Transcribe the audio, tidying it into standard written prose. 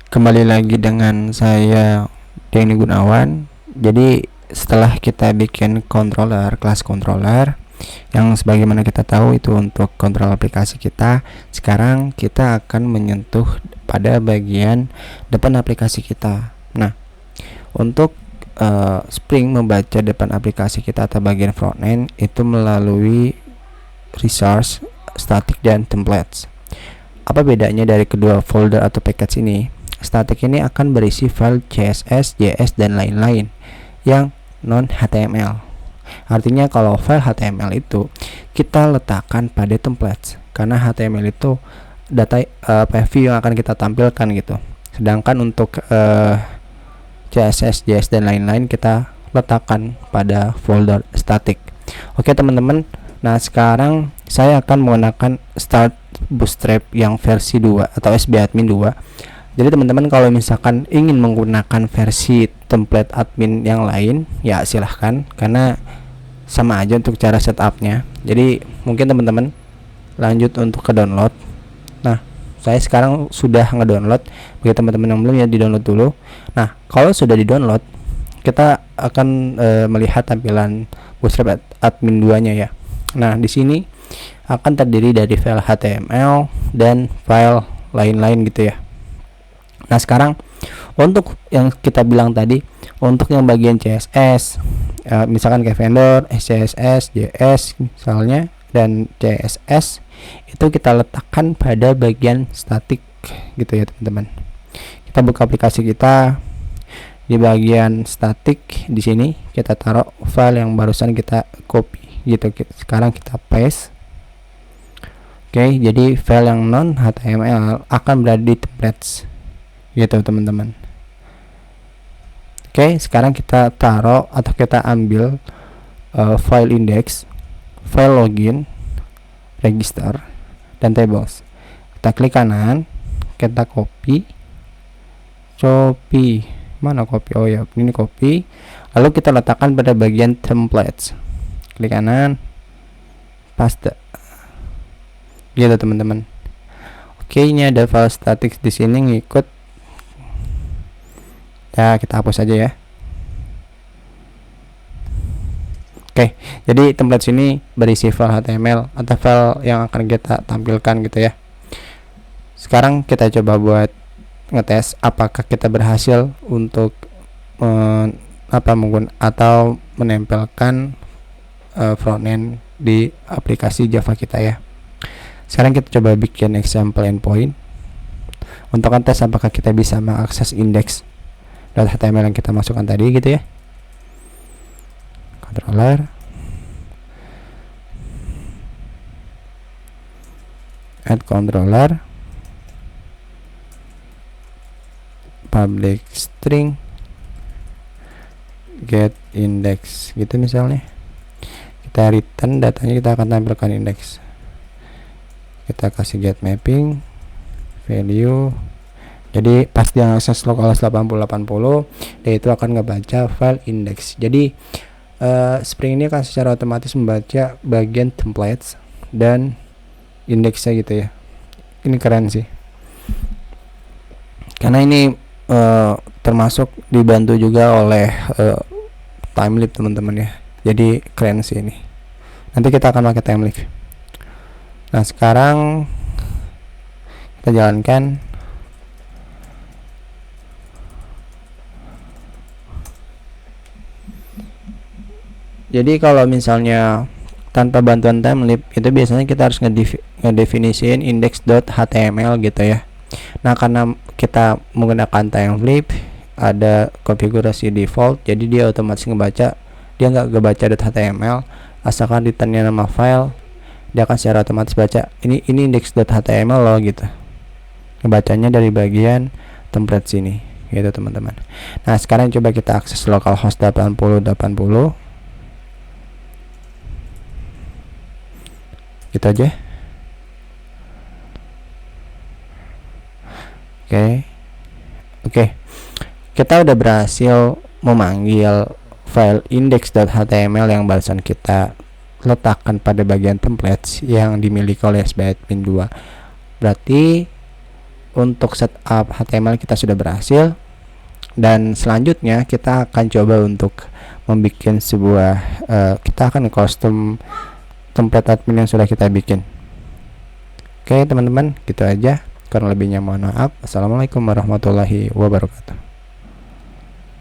Kembali lagi dengan saya Denny Gunawan. Jadi setelah kita bikin controller, kelas controller yang sebagaimana kita tahu itu untuk kontrol aplikasi kita, sekarang kita akan menyentuh pada bagian depan aplikasi kita. Nah, untuk Spring membaca depan aplikasi kita atau bagian frontend itu melalui resource, static, dan templates. Apa bedanya dari kedua folder atau package ini? Static ini akan berisi file CSS, JS, dan lain-lain yang non-HTML. Artinya kalau file HTML itu kita letakkan pada templates, karena HTML itu data view yang akan kita tampilkan gitu. Sedangkan untuk CSS, JS, dan lain-lain kita letakkan pada folder static. Oke teman-teman, nah sekarang saya akan menggunakan Start Bootstrap yang versi 2 atau SBadmin 2. Jadi teman-teman kalau misalkan ingin menggunakan versi template admin yang lain, ya silahkan, karena sama aja untuk cara setupnya. Jadi mungkin teman-teman lanjut untuk ke download. Nah, saya sekarang sudah ngedownload. Bagi teman-teman yang belum, ya di download dulu. Nah, kalau sudah di download, kita akan melihat tampilan Bootstrap admin 2-nya ya. Nah, di sini akan terdiri dari file HTML dan file lain-lain gitu ya. Nah sekarang untuk yang kita bilang tadi, untuk yang bagian CSS, misalkan kayak vendor, CSS, JS misalnya, dan CSS itu kita letakkan pada bagian static gitu ya teman-teman. Kita buka aplikasi kita, di bagian static di sini kita taruh file yang barusan kita copy gitu. Sekarang kita paste. Oke, jadi file yang non HTML akan berada di templates gitu teman-teman. Oke, sekarang kita taruh atau kita ambil file index, file login, register, dan tables. Kita klik kanan, kita copy, mana copy? Oh ya, ini copy. Lalu kita letakkan pada bagian templates. Klik kanan, paste. Gitu teman-teman. Oke, ini ada file static di sini ngikut. Ya, kita hapus aja ya. Oke, jadi template sini berisi file HTML atau file yang akan kita tampilkan gitu ya. Sekarang kita coba buat ngetes apakah kita berhasil untuk atau menempelkan frontend di aplikasi Java kita ya. Sekarang kita coba bikin example endpoint untuk tes apakah kita bisa mengakses index HTML yang kita masukkan tadi gitu ya. Controller, add controller, public string, get index gitu misalnya. Kita return datanya, kita akan tampilkan index. Kita kasih get mapping value. Jadi pas dia akses localhost 8080, dia itu akan ngebaca file index. Jadi Spring ini akan secara otomatis membaca bagian templates dan indeksnya gitu ya. Ini keren sih, karena ini termasuk dibantu juga oleh Timelip teman-teman ya. Jadi keren sih ini. Nanti kita akan pakai Timelip. Nah sekarang kita jalankan. Jadi kalau misalnya tanpa bantuan Timelip, itu biasanya kita harus ngedefinisiin index.html gitu ya. Nah karena kita menggunakan Timelip, ada konfigurasi default, jadi dia otomatis ngebaca, dia nggak ngebaca .html, asalkan returnnya nama file, dia akan secara otomatis baca ini index.html loh gitu. Ngebacanya dari bagian template sini gitu teman-teman. Nah sekarang coba kita akses localhost 8080 gitu aja. Oke, kita udah berhasil memanggil file index.html yang barusan kita letakkan pada bagian templates yang dimiliki oleh SBadmin 2. Berarti untuk setup HTML kita sudah berhasil, dan selanjutnya kita akan coba untuk membuat sebuah kita akan custom template admin yang sudah kita bikin. Oke teman-teman, gitu aja. Kurang lebihnya mohon maaf. Assalamualaikum warahmatullahi wabarakatuh.